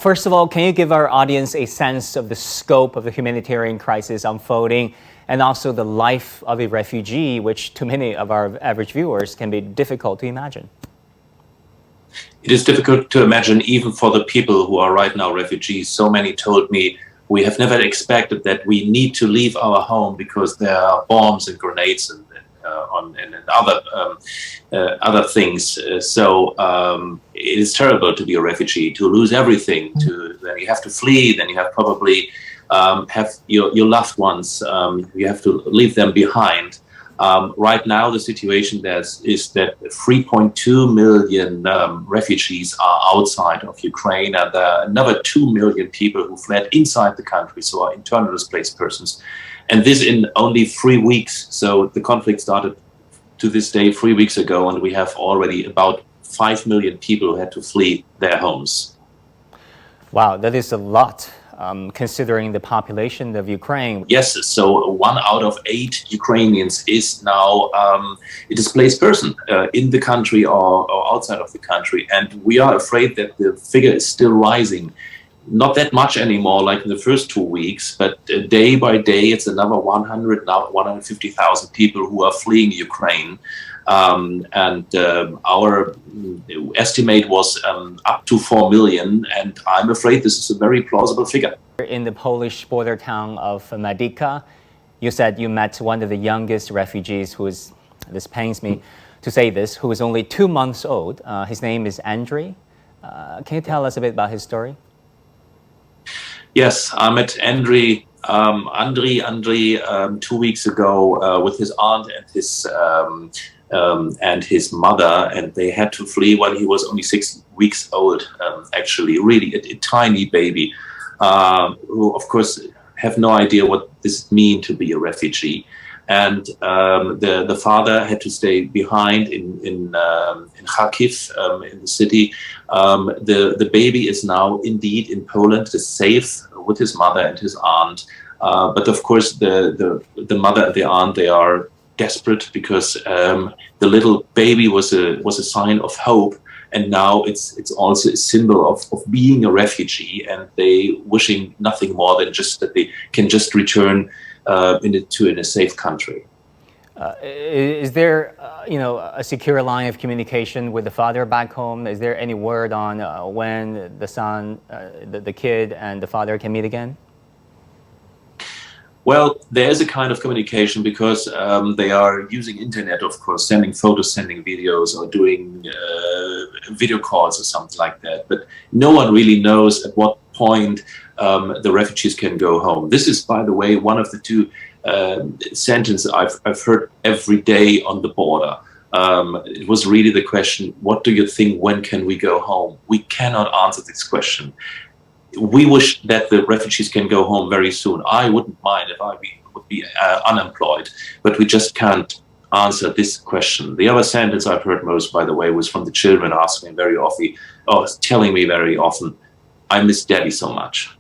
First of all, can you give our audience a sense of the scope of the humanitarian crisis unfolding and also the life of a refugee, which to many of our average viewers can be difficult to imagine? It is difficult to imagine even for the people who are right now refugees. So many told me, we have never expected that we need to leave our home because there are bombs and grenades and other things. It is terrible to be a refugee, to lose everything. Then you have to flee. Then you have probably have your loved ones. You have to leave them behind. Right now, the situation is that 3.2 million refugees are outside of Ukraine, and there are another 2 million people who fled inside the country, so are internally displaced persons. And this in only 3 weeks. So the conflict started to this day 3 weeks ago, and we have already about 5 million people who had to flee their homes. Wow, that is a lot. Considering the population of Ukraine. Yes, so 1 out of 8 Ukrainians is now a displaced person in the country or outside of the country. And we are afraid that the figure is still rising. Not that much anymore, like in the first 2 weeks, but day by day, it's another 150,000 people who are fleeing Ukraine. Our estimate was up to 4 million, and I'm afraid this is a very plausible figure. In the Polish border town of Medyka, you said you met one of the youngest refugees who is, this pains me to say this, who is only 2 months old. His name is Andrii. Can you tell us a bit about his story? Yes, I met Andrii 2 weeks ago with his aunt and his mother, and they had to flee when he was only 6 weeks old, actually, really a tiny baby, who of course have no idea what this means to be a refugee. And the father had to stay behind in Kharkiv, in the city. The baby is now indeed in Poland, is safe with his mother and his aunt. But of course, the mother and the aunt, they are desperate because the little baby was a sign of hope, and now it's also a symbol of being a refugee, and they wishing nothing more than just that they can just return in a safe country. Is there a secure line of communication with the father back home? Is there any word on when the son, the kid and the father can meet again? Well, there is a kind of communication because they are using internet, of course, sending photos, sending videos, or doing video calls or something like that. But no one really knows at what point the refugees can go home. This is, by the way, one of the 2 sentences I've heard every day on the border. It was really the question, what do you think, when can we go home? We cannot answer this question. We wish that the refugees can go home very soon. I wouldn't mind if I would be unemployed, but we just can't answer this question. The other sentence I've heard most, by the way, was from the children asking me very often, or telling me very often, I miss Daddy so much.